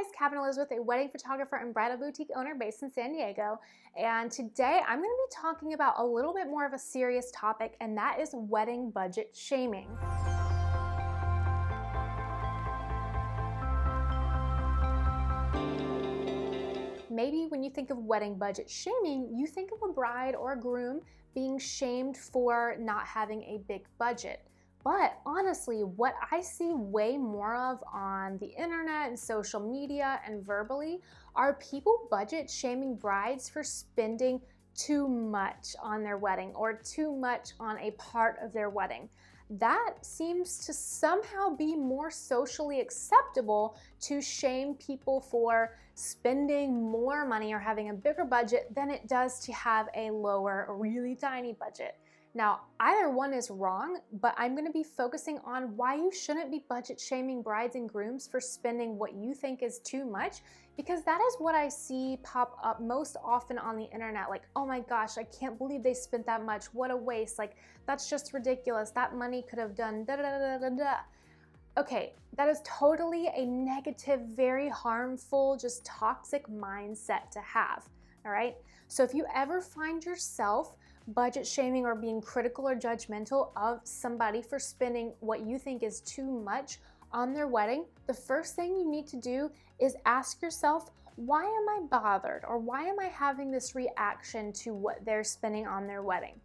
guys, Cavin Elizabeth, a wedding photographer and bridal boutique owner based in San Diego. And today I'm going to be talking about a little bit more of a serious topic, and that is wedding budget shaming. Maybe when you think of wedding budget shaming, you think of a bride or a groom being shamed for not having a big budget. But honestly, what I see way more of on the internet and social media and verbally are people budget shaming brides for spending too much on their wedding or too much on a part of their wedding. That seems to somehow be more socially acceptable to shame people for spending more money or having a bigger budget than it does to have a lower, really tiny budget. Now, either one is wrong, but I'm going to be focusing on why you shouldn't be budget shaming brides and grooms for spending what you think is too much, because that is what I see pop up most often on the internet. Like, oh my gosh, I can't believe they spent that much. What a waste. Like, that's just ridiculous. That money could have done da da da da da. Okay, that is totally a negative, very harmful, just toxic mindset to have. All right. So if you ever find yourself budget shaming or being critical or judgmental of somebody for spending what you think is too much on their wedding, the first thing you need to do is ask yourself, why am I bothered? Or why am I having this reaction to what they're spending on their wedding?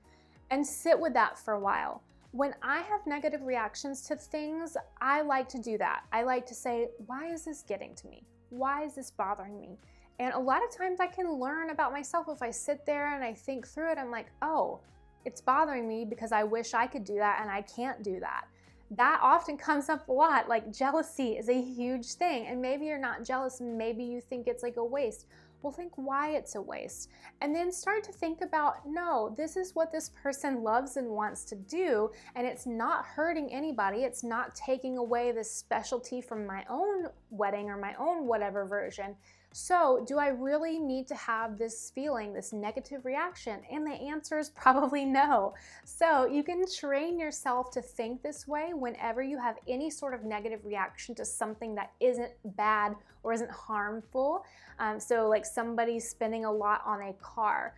And sit with that for a while. When I have negative reactions to things, I like to do that. I like to say, why is this getting to me? Why is this bothering me? And a lot of times I can learn about myself if I sit there and I think through it. I'm like, oh, it's bothering me because I wish I could do that and I can't do that. That often comes up a lot. Like, jealousy is a huge thing. And maybe you're not jealous. Maybe you think it's like a waste. Well, think why it's a waste. And then start to think about, no, this is what this person loves and wants to do. And it's not hurting anybody. It's not taking away this specialty from my own wedding or my own whatever version. So do I really need to have this feeling, this negative reaction? And the answer is probably no. So you can train yourself to think this way whenever you have any sort of negative reaction to something that isn't bad or isn't harmful. So like somebody spending a lot on a car.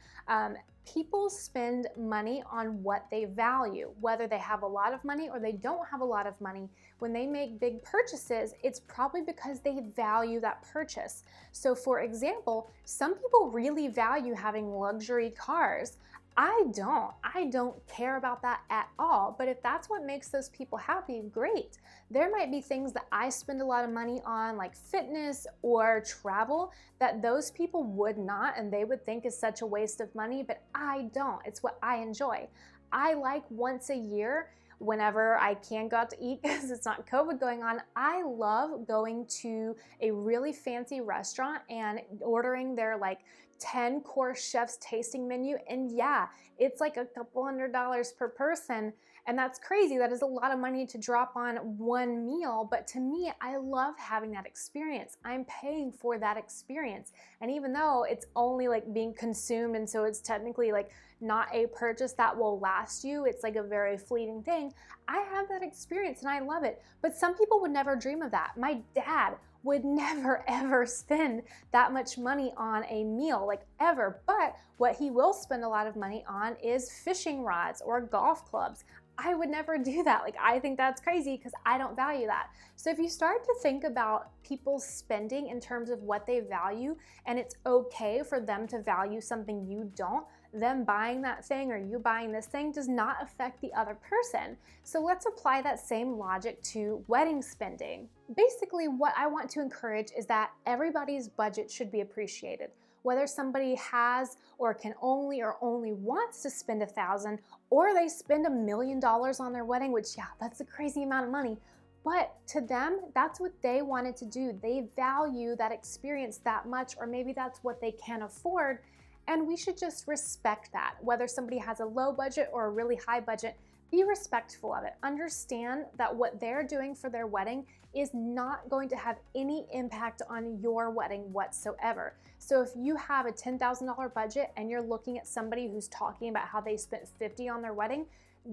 People spend money on what they value, whether they have a lot of money or they don't have a lot of money. When they make big purchases, it's probably because they value that purchase. So for example, some people really value having luxury cars. I don't care about that at all. But if that's what makes those people happy, great. There might be things that I spend a lot of money on, like fitness or travel, that those people would not, and they would think is such a waste of money, but I don't. It's what I enjoy. I like once a year, whenever I can go out to eat because it's not COVID going on, I love going to a really fancy restaurant and ordering their like 10-course chef's tasting menu. And yeah, it's like a couple $100s per person. And that's crazy. That is a lot of money to drop on one meal. But to me, I love having that experience. I'm paying for that experience. And even though it's only like being consumed, and so it's technically like not a purchase that will last you, it's like a very fleeting thing, I have that experience and I love it. But some people would never dream of that. My dad would never ever spend that much money on a meal, like ever. But what he will spend a lot of money on is fishing rods or golf clubs. I would never do that. Like, I think that's crazy because I don't value that. So if you start to think about people's spending in terms of what they value, and it's okay for them to value something you don't, them buying that thing or you buying this thing does not affect the other person. So let's apply that same logic to wedding spending. Basically, what I want to encourage is that everybody's budget should be appreciated. Whether somebody has or can only or only wants to spend $1,000, or they spend $1 million on their wedding, which, yeah, that's a crazy amount of money. But to them, that's what they wanted to do. They value that experience that much, or maybe that's what they can afford. And we should just respect that. Whether somebody has a low budget or a really high budget, be respectful of it. Understand that what they're doing for their wedding is not going to have any impact on your wedding whatsoever. So if you have a $10,000 budget and you're looking at somebody who's talking about how they spent $50 on their wedding,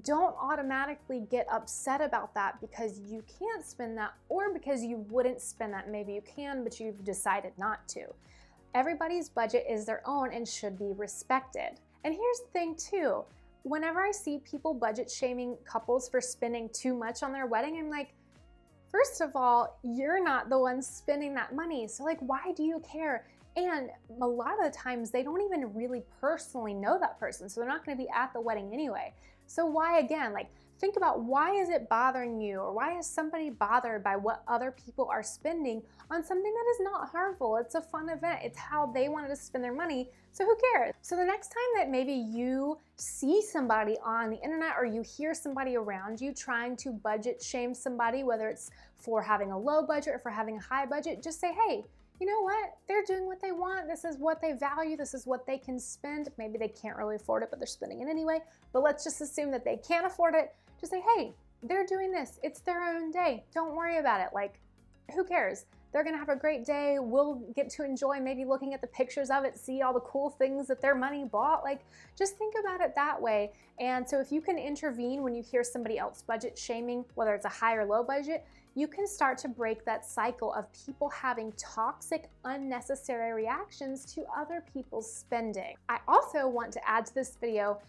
don't automatically get upset about that because you can't spend that or because you wouldn't spend that. Maybe you can, but you've decided not to. Everybody's budget is their own and should be respected. And here's the thing too, whenever I see people budget shaming couples for spending too much on their wedding, I'm like, first of all, you're not the one spending that money. So like, why do you care? And a lot of the times they don't even really personally know that person. So they're not going to be at the wedding anyway. So why again, like think about why is it bothering you, or why is somebody bothered by what other people are spending on something that is not harmful? It's a fun event. It's how they wanted to spend their money. So who cares? So the next time that maybe you see somebody on the internet or you hear somebody around you trying to budget shame somebody, whether it's for having a low budget or for having a high budget, just say, hey, you know what? They're doing what they want. This is what they value. This is what they can spend. Maybe they can't really afford it, but they're spending it anyway. But let's just assume that they can't afford it. Just say, hey, they're doing this. It's their own day. Don't worry about it. Like, who cares? They're gonna have a great day. We'll get to enjoy maybe looking at the pictures of it, see all the cool things that their money bought. Like, just think about it that way. And so if you can intervene when you hear somebody else budget shaming, whether it's a high or low budget, you can start to break that cycle of people having toxic, unnecessary reactions to other people's spending. I also want to add to this video,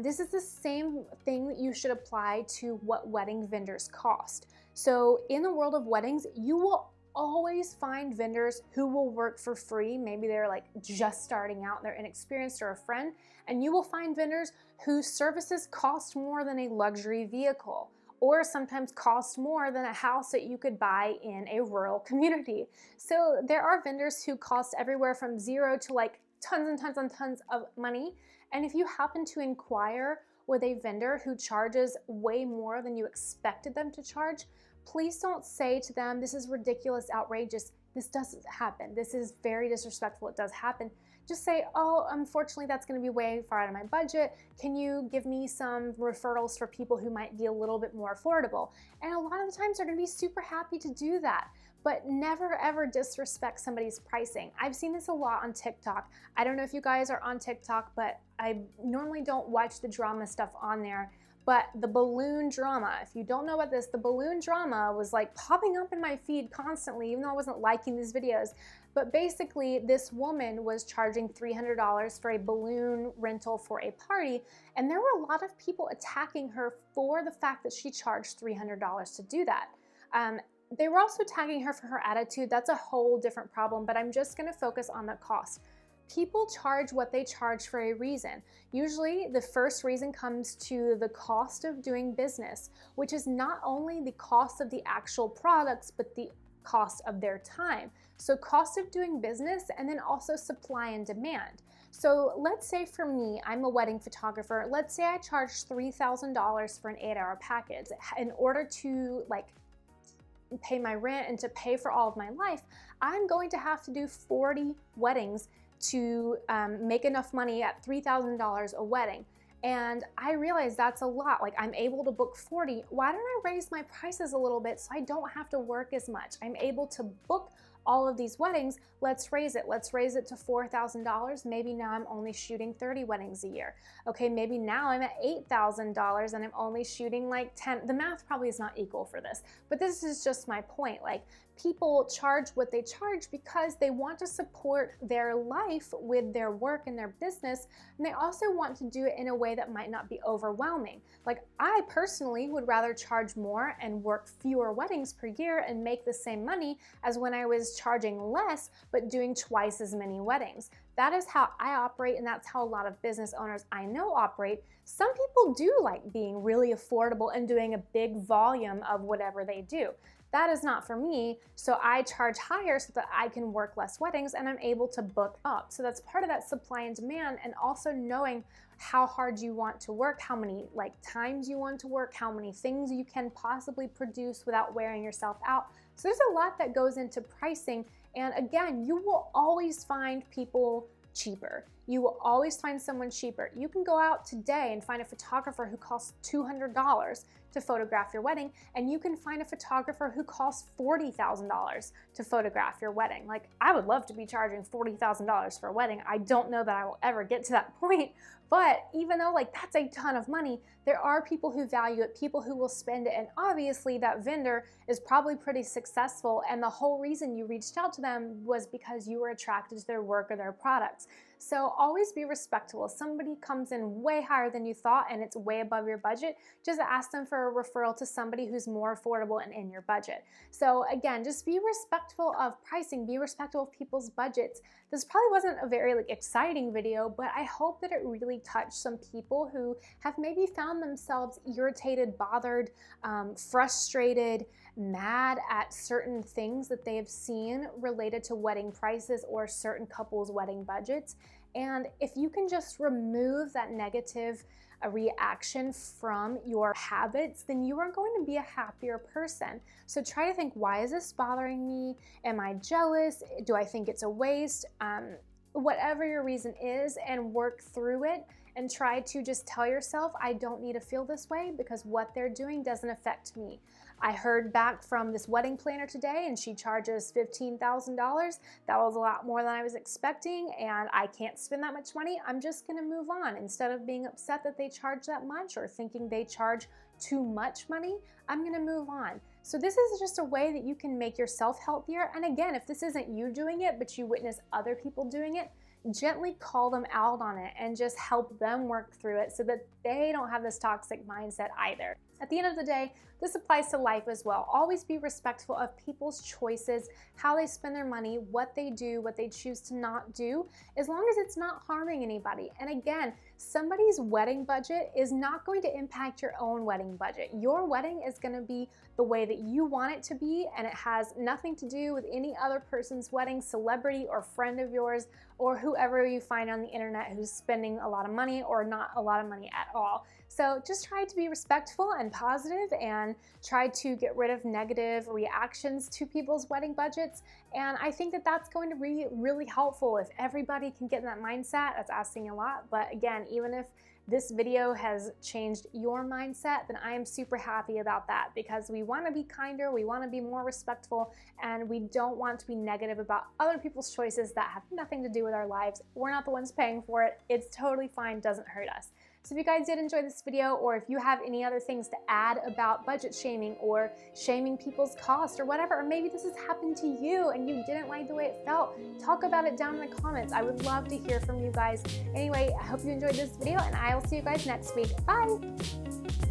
this is the same thing that you should apply to what wedding vendors cost. So in the world of weddings, you will always find vendors who will work for free. Maybe they're like just starting out, they're inexperienced or a friend, and you will find vendors whose services cost more than a luxury vehicle, or sometimes cost more than a house that you could buy in a rural community. So there are vendors who cost everywhere from zero to like tons and tons and tons of money. And if you happen to inquire with a vendor who charges way more than you expected them to charge, please don't say to them, this is ridiculous, outrageous. This doesn't happen. This is very disrespectful. It does happen. Just say, oh, unfortunately, that's going to be way far out of my budget. Can you give me some referrals for people who might be a little bit more affordable? And a lot of the times they're going to be super happy to do that. But never ever disrespect somebody's pricing. I've seen this a lot on TikTok. I don't know if you guys are on TikTok, but I normally don't watch the drama stuff on there. But the balloon drama, if you don't know about this, the balloon drama was like popping up in my feed constantly, even though I wasn't liking these videos. But basically, this woman was charging $300 for a balloon rental for a party, and there were a lot of people attacking her for the fact that she charged $300 to do that. They were also tagging her for her attitude. That's a whole different problem, but I'm just gonna focus on the cost. People charge what they charge for a reason. Usually the first reason comes to the cost of doing business, which is not only the cost of the actual products, but the cost of their time. So cost of doing business, and then also supply and demand. So let's say for me, I'm a wedding photographer. Let's say I charge $3,000 for an 8-hour package. In order to like pay my rent and to pay for all of my life, I'm going to have to do 40 weddings to make enough money at $3,000 a wedding. And I realize that's a lot. Like, I'm able to book 40. Why don't I raise my prices a little bit so I don't have to work as much? I'm able to book all of these weddings. Let's raise it. Let's raise it to $4,000. Maybe now I'm only shooting 30 weddings a year. Okay, maybe now I'm at $8,000 and I'm only shooting like 10. The math probably is not equal for this, but this is just my point. Like, people charge what they charge because they want to support their life with their work and their business, and they also want to do it in a way that might not be overwhelming. Like, I personally would rather charge more and work fewer weddings per year and make the same money as when I was charging less but doing twice as many weddings. That is how I operate, and that's how a lot of business owners I know operate. Some people do like being really affordable and doing a big volume of whatever they do. That is not for me, so I charge higher so that I can work less weddings and I'm able to book up. So that's part of that supply and demand, and also knowing how hard you want to work, how many times you want to work, how many things you can possibly produce without wearing yourself out. So there's a lot that goes into pricing, and again, you will always find people cheaper. You will always find someone cheaper. You can go out today and find a photographer who costs $200 to photograph your wedding, and you can find a photographer who costs $40,000 to photograph your wedding. Like, I would love to be charging $40,000 for a wedding. I don't know that I will ever get to that point, But even though like that's a ton of money, there are people who value it, people who will spend it, and obviously that vendor is probably pretty successful, and the whole reason you reached out to them was because you were attracted to their work or their products. So always be respectful. If somebody comes in way higher than you thought and it's way above your budget, just ask them for a referral to somebody who's more affordable and in your budget. So again, just be respectful of pricing, be respectful of people's budgets. This probably wasn't a very exciting video, but I hope that it really touched some people who have maybe found themselves irritated, bothered, frustrated, mad at certain things that they have seen related to wedding prices or certain couples' wedding budgets. And if you can just remove that negative reaction from your habits, then you are going to be a happier person. So try to think, why is this bothering me? Am I jealous? Do I think it's a waste? Whatever your reason is, and work through it and try to just tell yourself, I don't need to feel this way because what they're doing doesn't affect me. I heard back from this wedding planner today and she charges $15,000. That was a lot more than I was expecting, and I can't spend that much money. I'm just gonna move on. Instead of being upset that they charge that much or thinking they charge too much money, I'm gonna move on. So this is just a way that you can make yourself healthier. And again, if this isn't you doing it, but you witness other people doing it, gently call them out on it and just help them work through it so that they don't have this toxic mindset either. At the end of the day, this applies to life as well. Always be respectful of people's choices, how they spend their money, what they do, what they choose to not do, as long as it's not harming anybody. And again, somebody's wedding budget is not going to impact your own wedding budget. Your wedding is going to be the way that you want it to be, and it has nothing to do with any other person's wedding, celebrity or friend of yours, or whoever you find on the internet who's spending a lot of money or not a lot of money at all. So just try to be respectful and positive and try to get rid of negative reactions to people's wedding budgets. And I think that that's going to be really helpful if everybody can get in that mindset. That's asking a lot, but again, even if this video has changed your mindset, then I am super happy about that, because we want to be kinder, we want to be more respectful, and we don't want to be negative about other people's choices that have nothing to do with our lives. We're not the ones paying for it. It's totally fine, doesn't hurt us. So if you guys did enjoy this video, or if you have any other things to add about budget shaming or shaming people's cost or whatever, or maybe this has happened to you and you didn't like the way it felt, talk about it down in the comments. I would love to hear from you guys. Anyway, I hope you enjoyed this video, and I will see you guys next week. Bye!